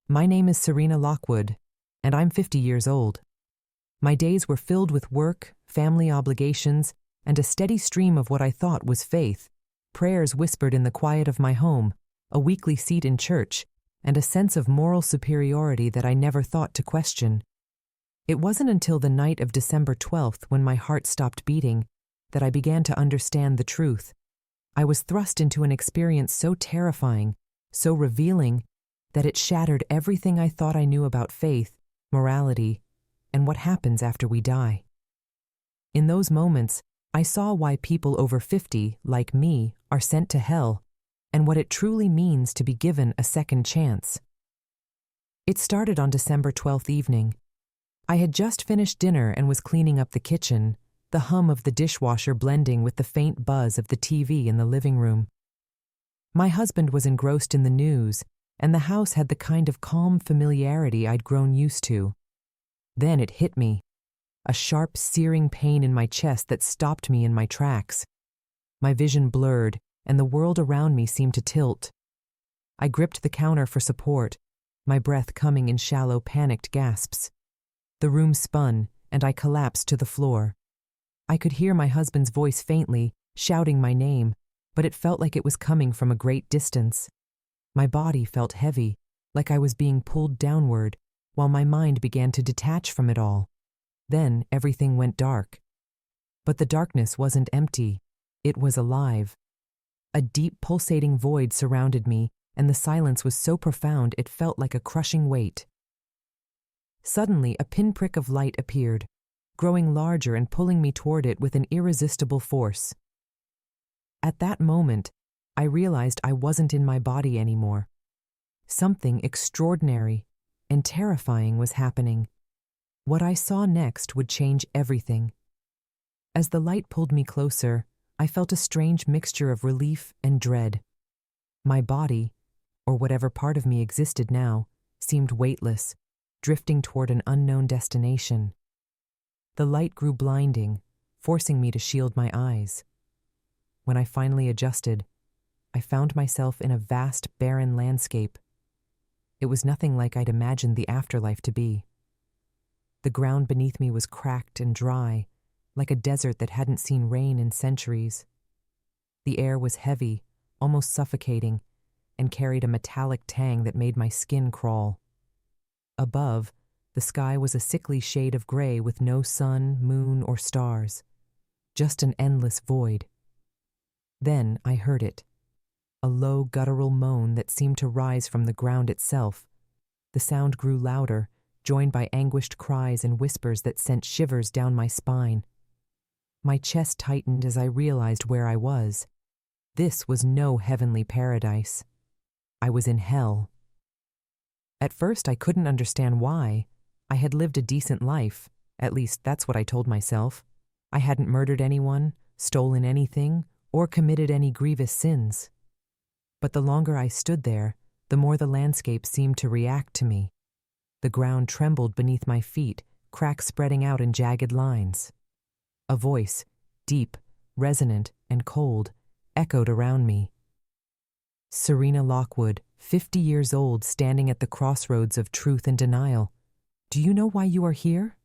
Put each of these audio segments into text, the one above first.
My name is Serena Lockwood, and I'm 50 years old. My days were filled with work, family obligations, and a steady stream of what I thought was faith, prayers whispered in the quiet of my home, a weekly seat in church, and a sense of moral superiority that I never thought to question. It wasn't until the night of December 12th, when my heart stopped beating, that I began to understand the truth. I was thrust into an experience so terrifying, so revealing, that it shattered everything I thought I knew about faith, morality, and what happens after we die. In those moments, I saw why people over 50, like me, are sent to hell, and what it truly means to be given a second chance. It started on December 12th evening. I had just finished dinner and was cleaning up the kitchen, the hum of the dishwasher blending with the faint buzz of the TV in the living room. My husband was engrossed in the news, and the house had the kind of calm familiarity I'd grown used to. Then it hit me, a sharp, searing pain in my chest that stopped me in my tracks. My vision blurred, and the world around me seemed to tilt. I gripped the counter for support, my breath coming in shallow, panicked gasps. The room spun, and I collapsed to the floor. I could hear my husband's voice faintly, shouting my name, but it felt like it was coming from a great distance. My body felt heavy, like I was being pulled downward, while my mind began to detach from it all. Then everything went dark. But the darkness wasn't empty. It was alive. A deep, pulsating void surrounded me, and the silence was so profound it felt like a crushing weight. Suddenly, a pinprick of light appeared, growing larger and pulling me toward it with an irresistible force. At that moment, I realized I wasn't in my body anymore. Something extraordinary and terrifying was happening. What I saw next would change everything. As the light pulled me closer, I felt a strange mixture of relief and dread. My body, or whatever part of me existed now, seemed weightless, drifting toward an unknown destination. The light grew blinding, forcing me to shield my eyes. When I finally adjusted, I found myself in a vast, barren landscape. It was nothing like I'd imagined the afterlife to be. The ground beneath me was cracked and dry, like a desert that hadn't seen rain in centuries. The air was heavy, almost suffocating, and carried a metallic tang that made my skin crawl. Above, the sky was a sickly shade of gray with no sun, moon, or stars. Just an endless void. Then I heard it. A low, guttural moan that seemed to rise from the ground itself. The sound grew louder, joined by anguished cries and whispers that sent shivers down my spine. My chest tightened as I realized where I was. This was no heavenly paradise. I was in hell. At first, I couldn't understand why. I had lived a decent life. At least, that's what I told myself. I hadn't murdered anyone, stolen anything, or committed any grievous sins. But the longer I stood there, the more the landscape seemed to react to me. The ground trembled beneath my feet, cracks spreading out in jagged lines. A voice, deep, resonant, and cold, echoed around me. Serena Lockwood, 50 years old, standing at the crossroads of truth and denial. Do you know why you are here?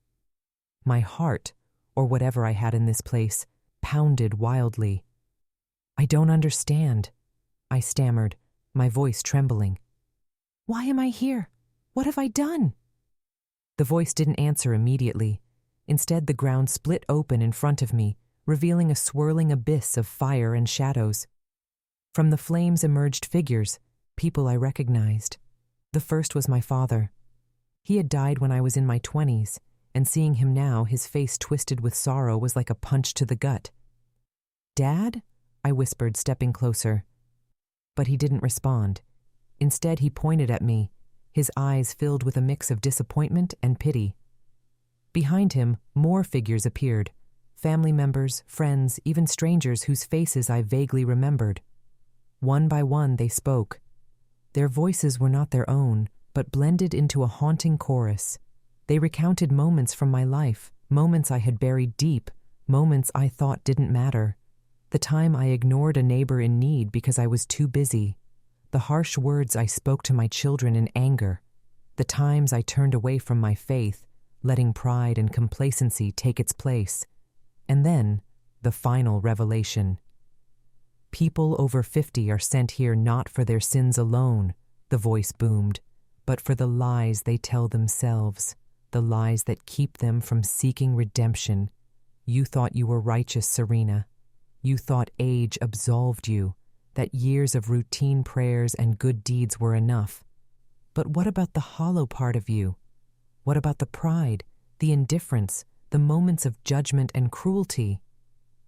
My heart, or whatever I had in this place, pounded wildly. I don't understand, I stammered, my voice trembling. Why am I here? What have I done? The voice didn't answer immediately. Instead, the ground split open in front of me, revealing a swirling abyss of fire and shadows. From the flames emerged figures, people I recognized. The first was my father. He had died when I was in my 20s, and seeing him now, his face twisted with sorrow, was like a punch to the gut. Dad? I whispered, stepping closer. But he didn't respond. Instead, he pointed at me, his eyes filled with a mix of disappointment and pity. Behind him, more figures appeared. Family members, friends, even strangers whose faces I vaguely remembered. One by one, they spoke. Their voices were not their own, but blended into a haunting chorus. They recounted moments from my life, moments I had buried deep, moments I thought didn't matter. The time I ignored a neighbor in need because I was too busy. The harsh words I spoke to my children in anger. the times I turned away from my faith, letting pride and complacency take its place. And then, the final revelation. People over 50 are sent here not for their sins alone, the voice boomed, but for the lies they tell themselves, the lies that keep them from seeking redemption. You thought you were righteous, Serena. You thought age absolved you, that years of routine prayers and good deeds were enough. But what about the hollow part of you? What about the pride, the indifference, the moments of judgment and cruelty?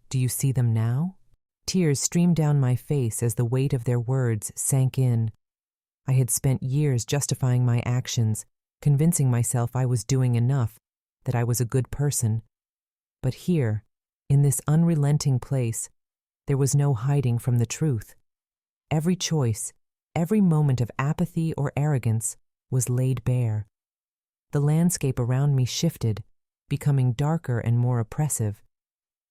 Do you see them now? Tears streamed down my face as the weight of their words sank in. I had spent years justifying my actions, convincing myself I was doing enough, that I was a good person. But here, in this unrelenting place, there was no hiding from the truth. Every choice, every moment of apathy or arrogance was laid bare. The landscape around me shifted, becoming darker and more oppressive.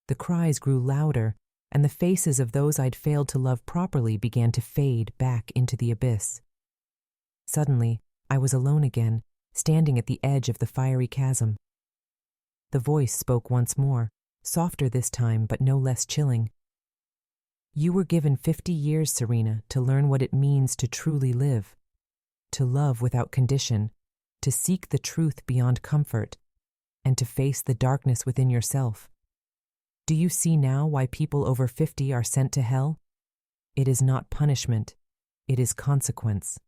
The cries grew louder, and the faces of those I'd failed to love properly began to fade back into the abyss. Suddenly, I was alone again, standing at the edge of the fiery chasm. The voice spoke once more, softer this time but no less chilling. You were given 50 years, Serena, to learn what it means to truly live, to love without condition, to seek the truth beyond comfort, and to face the darkness within yourself. Do you see now why people over 50 are sent to hell? It is not punishment, it is consequence.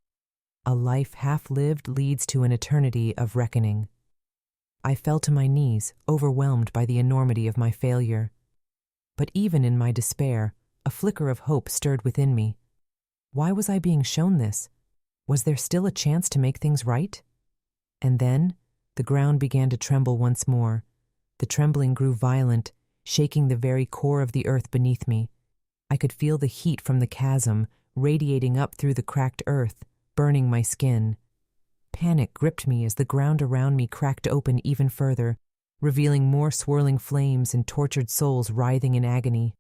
A life half-lived leads to an eternity of reckoning. I fell to my knees, overwhelmed by the enormity of my failure. But even in my despair, a flicker of hope stirred within me. Why was I being shown this? Was there still a chance to make things right? And then, the ground began to tremble once more. The trembling grew violent, shaking the very core of the earth beneath me. I could feel the heat from the chasm radiating up through the cracked earth, burning my skin. Panic gripped me as the ground around me cracked open even further, revealing more swirling flames and tortured souls writhing in agony.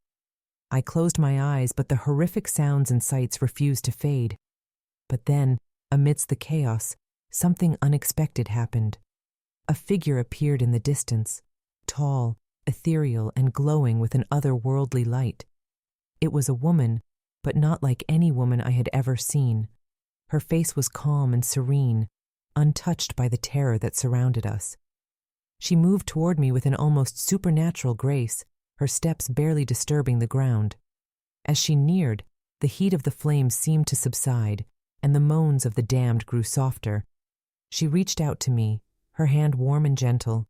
I closed my eyes, but the horrific sounds and sights refused to fade. But then, amidst the chaos, something unexpected happened. A figure appeared in the distance, tall, ethereal, and glowing with an otherworldly light. It was a woman, but not like any woman I had ever seen. Her face was calm and serene, untouched by the terror that surrounded us. She moved toward me with an almost supernatural grace, her steps barely disturbing the ground. As she neared, the heat of the flames seemed to subside, and the moans of the damned grew softer. She reached out to me, her hand warm and gentle.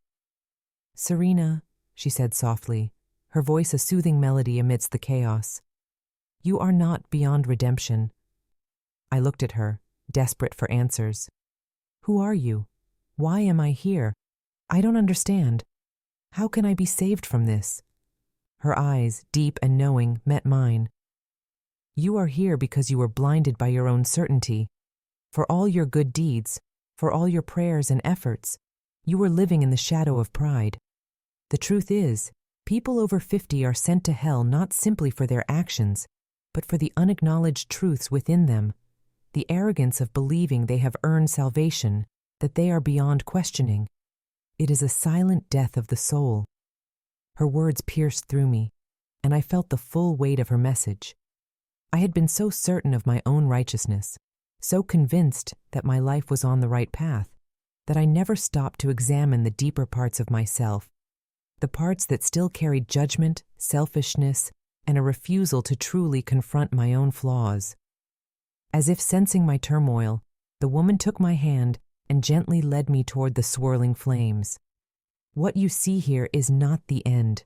"Serena," she said softly, her voice a soothing melody amidst the chaos. "You are not beyond redemption." I looked at her, desperate for answers. "Who are you? Why am I here? I don't understand. How can I be saved from this?" Her eyes, deep and knowing, met mine. "You are here because you were blinded by your own certainty. For all your good deeds, for all your prayers and efforts, you were living in the shadow of pride. The truth is, people over 50 are sent to hell not simply for their actions, but for the unacknowledged truths within them, the arrogance of believing they have earned salvation, that they are beyond questioning. It is a silent death of the soul." Her words pierced through me, and I felt the full weight of her message. I had been so certain of my own righteousness, so convinced that my life was on the right path, that I never stopped to examine the deeper parts of myself, the parts that still carried judgment, selfishness, and a refusal to truly confront my own flaws. As if sensing my turmoil, the woman took my hand and gently led me toward the swirling flames. "What you see here is not the end.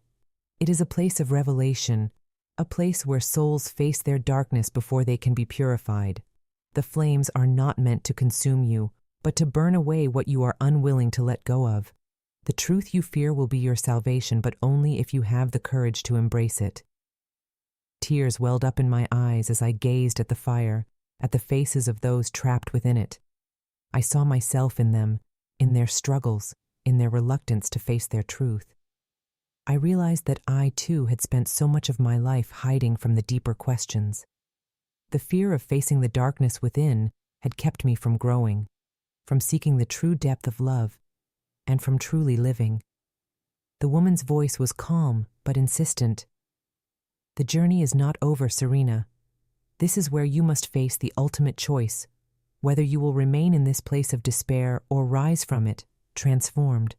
It is a place of revelation, a place where souls face their darkness before they can be purified. The flames are not meant to consume you, but to burn away what you are unwilling to let go of. The truth you fear will be your salvation, but only if you have the courage to embrace it." Tears welled up in my eyes as I gazed at the fire, at the faces of those trapped within it. I saw myself in them, in their struggles, in their reluctance to face their truth. I realized that I, too, had spent so much of my life hiding from the deeper questions. The fear of facing the darkness within had kept me from growing. from seeking the true depth of love, and from truly living. The woman's voice was calm but insistent. The journey is not over, Serena. This is where you must face the ultimate choice, whether you will remain in this place of despair or rise from it, transformed.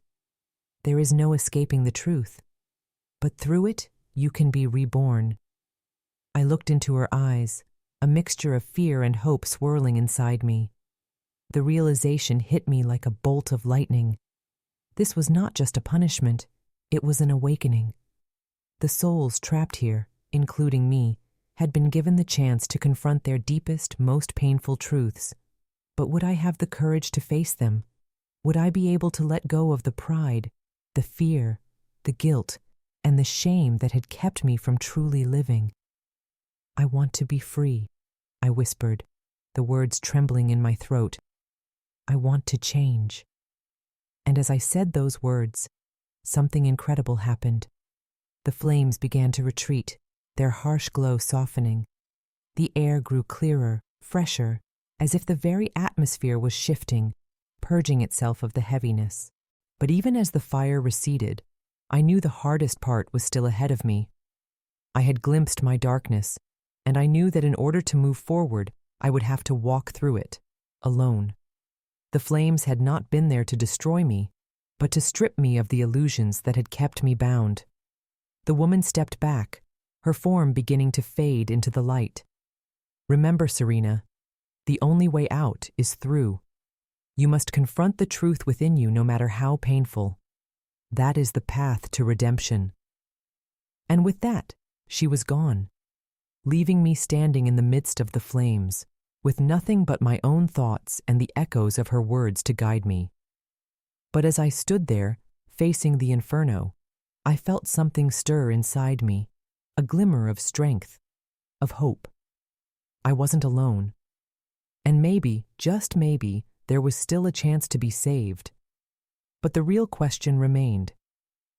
There is no escaping the truth, but through it, you can be reborn. I looked into her eyes, a mixture of fear and hope swirling inside me. The realization hit me like a bolt of lightning. This was not just a punishment, it was an awakening. The souls trapped here, including me, had been given the chance to confront their deepest, most painful truths. But would I have the courage to face them? Would I be able to let go of the pride, the fear, the guilt, and the shame that had kept me from truly living? I want to be free, I whispered, the words trembling in my throat. I want to change. And as I said those words, something incredible happened. The flames began to retreat, their harsh glow softening. The air grew clearer, fresher, as if the very atmosphere was shifting, purging itself of the heaviness. But even as the fire receded, I knew the hardest part was still ahead of me. I had glimpsed my darkness, and I knew that in order to move forward, I would have to walk through it, alone. The flames had not been there to destroy me, but to strip me of the illusions that had kept me bound. The woman stepped back, her form beginning to fade into the light. Remember, Serena, the only way out is through. You must confront the truth within you no matter how painful. That is the path to redemption. And with that, she was gone, leaving me standing in the midst of the flames, with nothing but my own thoughts and the echoes of her words to guide me. But as I stood there, facing the inferno, I felt something stir inside me, a glimmer of strength, of hope. I wasn't alone. And maybe, just maybe, there was still a chance to be saved. But the real question remained.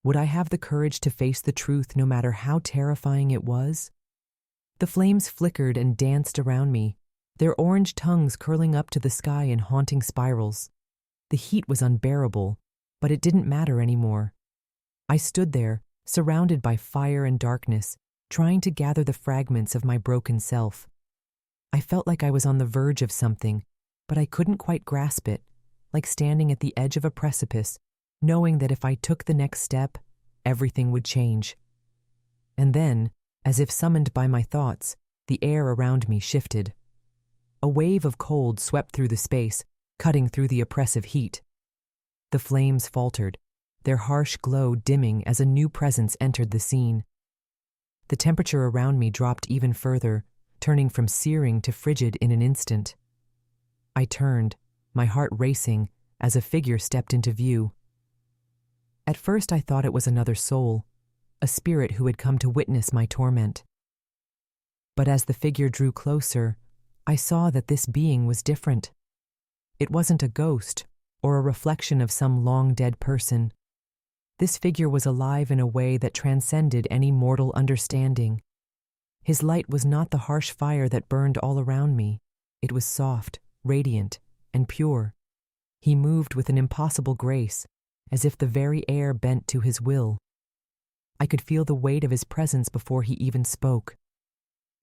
Would I have the courage to face the truth no matter how terrifying it was? The flames flickered and danced around me, their orange tongues curling up to the sky in haunting spirals. The heat was unbearable, but it didn't matter anymore. I stood there, surrounded by fire and darkness, trying to gather the fragments of my broken self. I felt like I was on the verge of something, but I couldn't quite grasp it, like standing at the edge of a precipice, knowing that if I took the next step, everything would change. And then, as if summoned by my thoughts, the air around me shifted. A wave of cold swept through the space, cutting through the oppressive heat. The flames faltered, their harsh glow dimming as a new presence entered the scene. The temperature around me dropped even further, turning from searing to frigid in an instant. I turned, my heart racing, as a figure stepped into view. At first I thought it was another soul, a spirit who had come to witness my torment. But as the figure drew closer, I saw that this being was different. It wasn't a ghost or a reflection of some long-dead person. This figure was alive in a way that transcended any mortal understanding. His light was not the harsh fire that burned all around me. It was soft, radiant, and pure. He moved with an impossible grace, as if the very air bent to his will. I could feel the weight of his presence before he even spoke.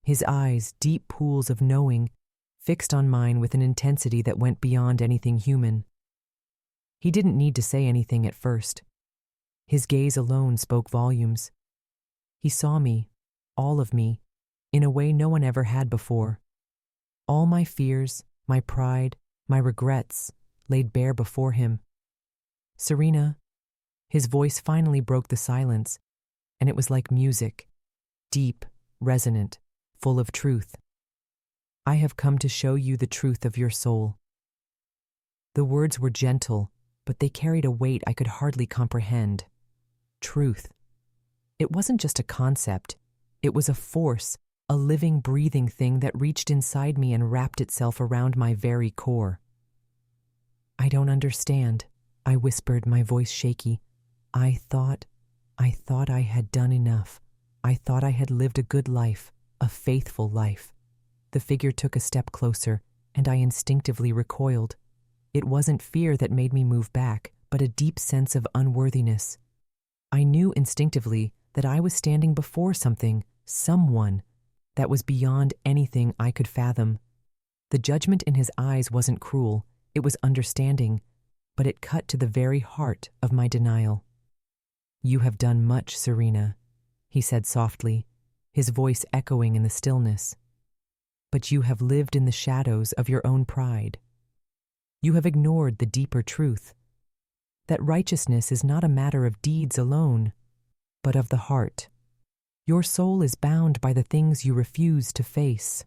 His eyes, deep pools of knowing, fixed on mine with an intensity that went beyond anything human. He didn't need to say anything at first. His gaze alone spoke volumes. He saw me, all of me, in a way no one ever had before. All my fears, my pride, my regrets, laid bare before him. Serena, his voice finally broke the silence, and it was like music, deep, resonant, full of truth. I have come to show you the truth of your soul. The words were gentle, but they carried a weight I could hardly comprehend. Truth. It wasn't just a concept. It was a force, a living, breathing thing that reached inside me and wrapped itself around my very core. I don't understand, I whispered, my voice shaky. I thought I had done enough. I thought I had lived a good life, a faithful life. The figure took a step closer, and I instinctively recoiled. It wasn't fear that made me move back, but a deep sense of unworthiness. I knew instinctively that I was standing before someone, that was beyond anything I could fathom. The judgment in his eyes wasn't cruel, it was understanding, but it cut to the very heart of my denial. "You have done much, Serena," he said softly, his voice echoing in the stillness. "But you have lived in the shadows of your own pride. You have ignored the deeper truth, that righteousness is not a matter of deeds alone, but of the heart. Your soul is bound by the things you refuse to face."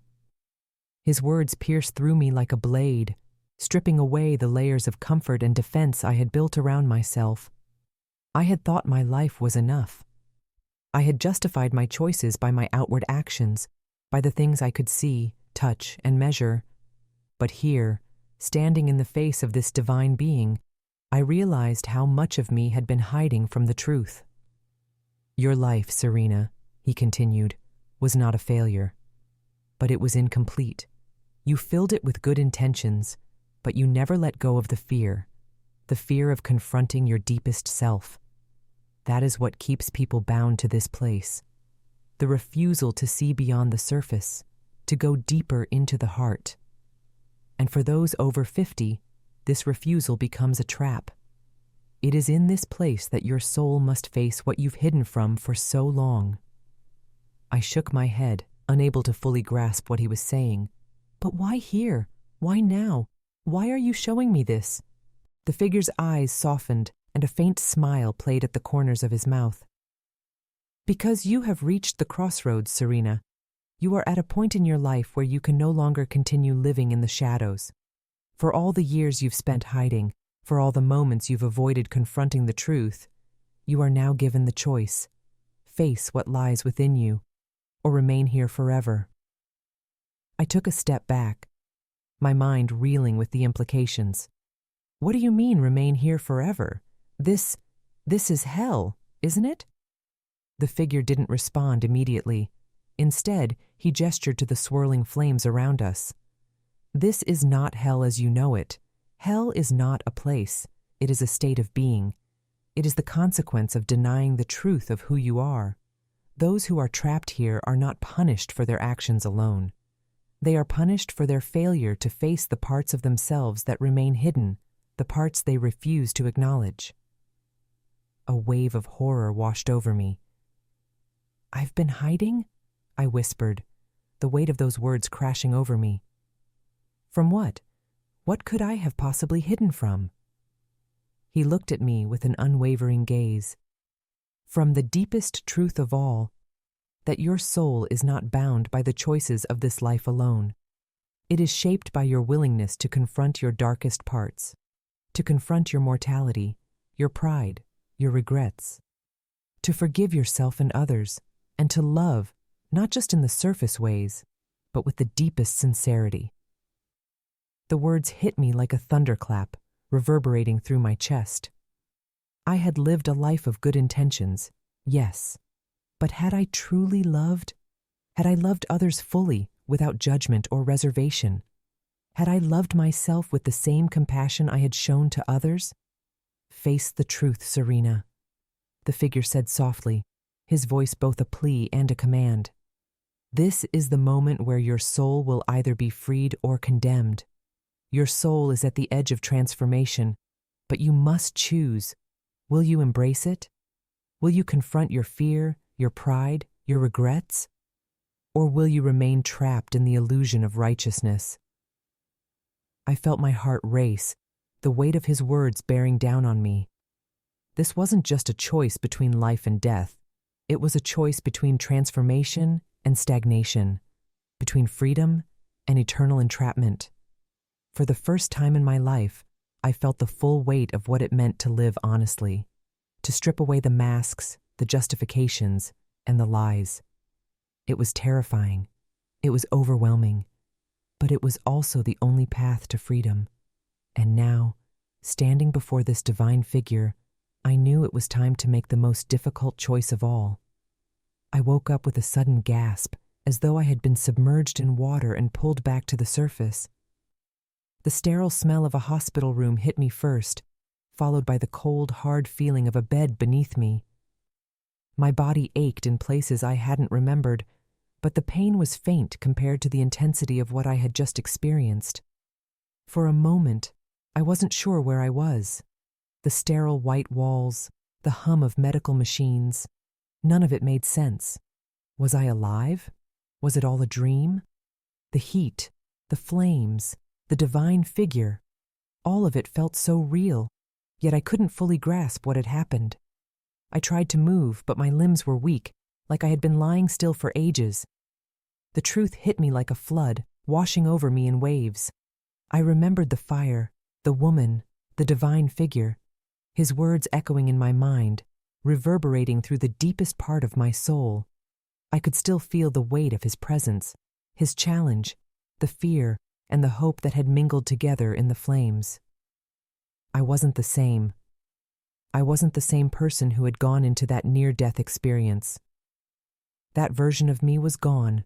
His words pierced through me like a blade, stripping away the layers of comfort and defense I had built around myself. I had thought my life was enough. I had justified my choices by my outward actions, by the things I could see, touch, and measure. But here, standing in the face of this divine being, I realized how much of me had been hiding from the truth. "Your life, Serena," he continued, "was not a failure. But it was incomplete. You filled it with good intentions, but you never let go of the fear of confronting your deepest self. That is what keeps people bound to this place. The refusal to see beyond the surface, to go deeper into the heart. And for those over 50, this refusal becomes a trap. It is in this place that your soul must face what you've hidden from for so long." I shook my head, unable to fully grasp what he was saying. "But why here? Why now? Why are you showing me this?" The figure's eyes softened, and a faint smile played at the corners of his mouth. "Because you have reached the crossroads, Serena. You are at a point in your life where you can no longer continue living in the shadows. For all the years you've spent hiding, for all the moments you've avoided confronting the truth, you are now given the choice. Face what lies within you, or remain here forever." I took a step back, my mind reeling with the implications. "What do you mean, remain here forever? This is hell, isn't it?" The figure didn't respond immediately. Instead, he gestured to the swirling flames around us. "This is not hell as you know it. Hell is not a place. It is a state of being. It is the consequence of denying the truth of who you are. Those who are trapped here are not punished for their actions alone. They are punished for their failure to face the parts of themselves that remain hidden, the parts they refuse to acknowledge." A wave of horror washed over me. "I've been hiding?" I whispered, the weight of those words crashing over me. "From what? What could I have possibly hidden from?" He looked at me with an unwavering gaze. "From the deepest truth of all, that your soul is not bound by the choices of this life alone. It is shaped by your willingness to confront your darkest parts, to confront your mortality, your pride, your regrets, to forgive yourself and others, and to love, not just in the surface ways, but with the deepest sincerity." The words hit me like a thunderclap, reverberating through my chest. I had lived a life of good intentions, yes, but had I truly loved? Had I loved others fully, without judgment or reservation? Had I loved myself with the same compassion I had shown to others? "Face the truth, Serena," the figure said softly, his voice both a plea and a command. "This is the moment where your soul will either be freed or condemned. Your soul is at the edge of transformation, but you must choose. Will you embrace it? Will you confront your fear, your pride, your regrets? Or will you remain trapped in the illusion of righteousness?" I felt my heart race, the weight of his words bearing down on me. This wasn't just a choice between life and death. It was a choice between transformation and stagnation, between freedom and eternal entrapment. For the first time in my life, I felt the full weight of what it meant to live honestly, to strip away the masks, the justifications, and the lies. It was terrifying. It was overwhelming. But it was also the only path to freedom. And now, standing before this divine figure, I knew it was time to make the most difficult choice of all. I woke up with a sudden gasp, as though I had been submerged in water and pulled back to the surface. The sterile smell of a hospital room hit me first, followed by the cold, hard feeling of a bed beneath me. My body ached in places I hadn't remembered, but the pain was faint compared to the intensity of what I had just experienced. For a moment, I wasn't sure where I was. The sterile white walls, the hum of medical machines, none of it made sense. Was I alive? Was it all a dream? The heat, the flames, the divine figure, all of it felt so real, yet I couldn't fully grasp what had happened. I tried to move, but my limbs were weak, like I had been lying still for ages. The truth hit me like a flood, washing over me in waves. I remembered the fire, the woman, the divine figure, his words echoing in my mind, reverberating through the deepest part of my soul. I could still feel the weight of his presence, his challenge, the fear, and the hope that had mingled together in the flames. I wasn't the same. I wasn't the same person who had gone into that near-death experience. That version of me was gone,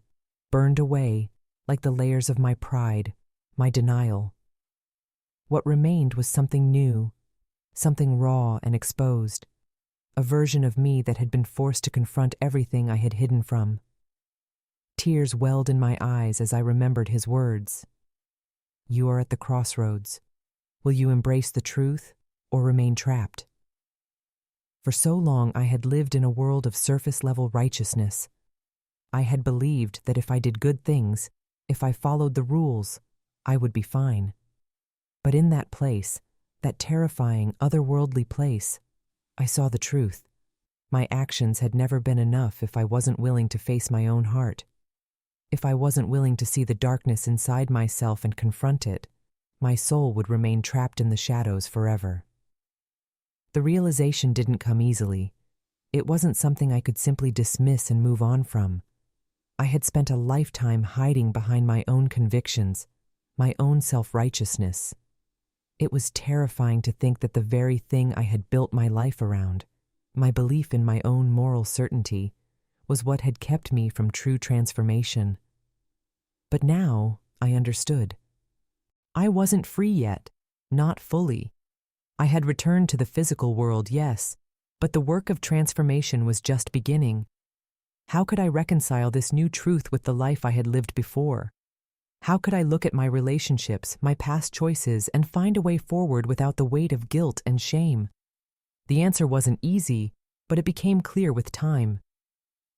burned away, like the layers of my pride, my denial. What remained was something new, something raw and exposed, a version of me that had been forced to confront everything I had hidden from. Tears welled in my eyes as I remembered his words. You are at the crossroads. Will you embrace the truth or remain trapped? For so long I had lived in a world of surface-level righteousness. I had believed that if I did good things, if I followed the rules, I would be fine. But in that place, that terrifying, otherworldly place, I saw the truth. My actions had never been enough if I wasn't willing to face my own heart. If I wasn't willing to see the darkness inside myself and confront it, my soul would remain trapped in the shadows forever. The realization didn't come easily. It wasn't something I could simply dismiss and move on from. I had spent a lifetime hiding behind my own convictions, my own self-righteousness. It was terrifying to think that the very thing I had built my life around, my belief in my own moral certainty, was what had kept me from true transformation. But now I understood. I wasn't free yet, not fully. I had returned to the physical world, yes, but the work of transformation was just beginning. How could I reconcile this new truth with the life I had lived before? How could I look at my relationships, my past choices, and find a way forward without the weight of guilt and shame? The answer wasn't easy, but it became clear with time.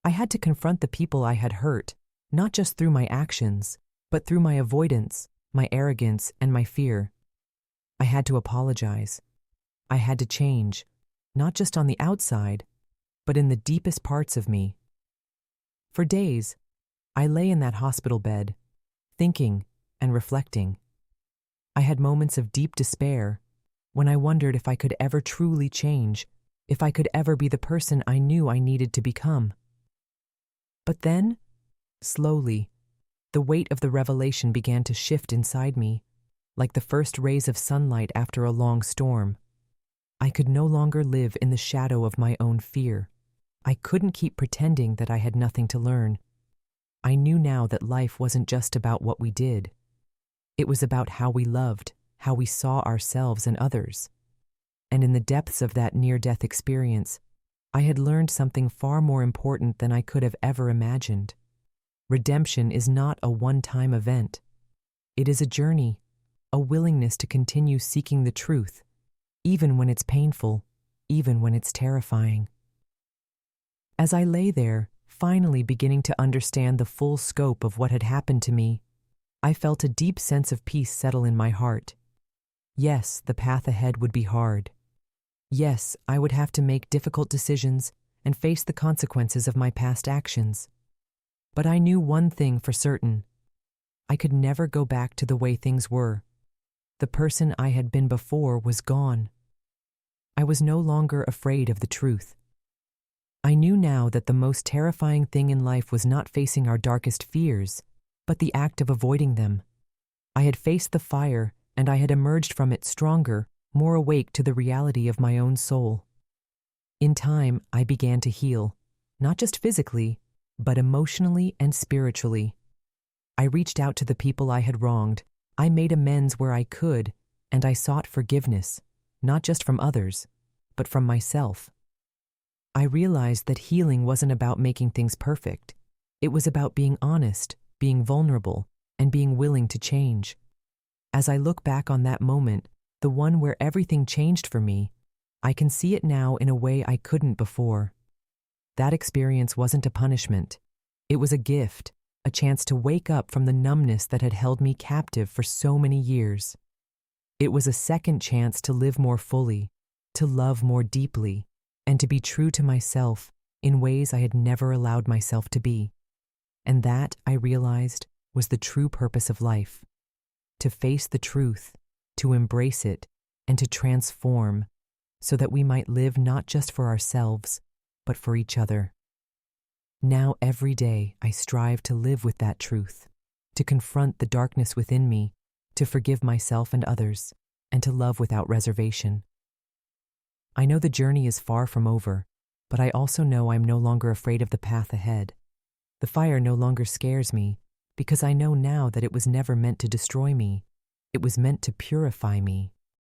I had to confront the people I had hurt, not just through my actions, but through my avoidance, my arrogance, and my fear. I had to apologize. I had to change, not just on the outside, but in the deepest parts of me. For days, I lay in that hospital bed, thinking and reflecting. I had moments of deep despair when I wondered if I could ever truly change, if I could ever be the person I knew I needed to become. But then, slowly, the weight of the revelation began to shift inside me, like the first rays of sunlight after a long storm. I could no longer live in the shadow of my own fear. I couldn't keep pretending that I had nothing to learn. I knew now that life wasn't just about what we did. It was about how we loved, how we saw ourselves and others. And in the depths of that near-death experience, I had learned something far more important than I could have ever imagined. Redemption is not a one-time event. It is a journey, a willingness to continue seeking the truth, even when it's painful, even when it's terrifying. As I lay there, finally beginning to understand the full scope of what had happened to me, I felt a deep sense of peace settle in my heart. Yes, the path ahead would be hard. Yes, I would have to make difficult decisions and face the consequences of my past actions. But I knew one thing for certain. I could never go back to the way things were. The person I had been before was gone. I was no longer afraid of the truth. I knew now that the most terrifying thing in life was not facing our darkest fears, but the act of avoiding them. I had faced the fire, and I had emerged from it stronger, more awake to the reality of my own soul. In time, I began to heal, not just physically, but emotionally and spiritually. I reached out to the people I had wronged, I made amends where I could, and I sought forgiveness, not just from others, but from myself. I realized that healing wasn't about making things perfect. It was about being honest, being vulnerable, and being willing to change. As I look back on that moment, the one where everything changed for me, I can see it now in a way I couldn't before. That experience wasn't a punishment. It was a gift, a chance to wake up from the numbness that had held me captive for so many years. It was a second chance to live more fully, to love more deeply, and to be true to myself in ways I had never allowed myself to be. And that, I realized, was the true purpose of life: to face the truth, to embrace it, and to transform, so that we might live not just for ourselves, but for each other. Now every day I strive to live with that truth, to confront the darkness within me, to forgive myself and others, and to love without reservation. I know the journey is far from over, but I also know I'm no longer afraid of the path ahead. The fire no longer scares me, because I know now that it was never meant to destroy me. It was meant to purify me,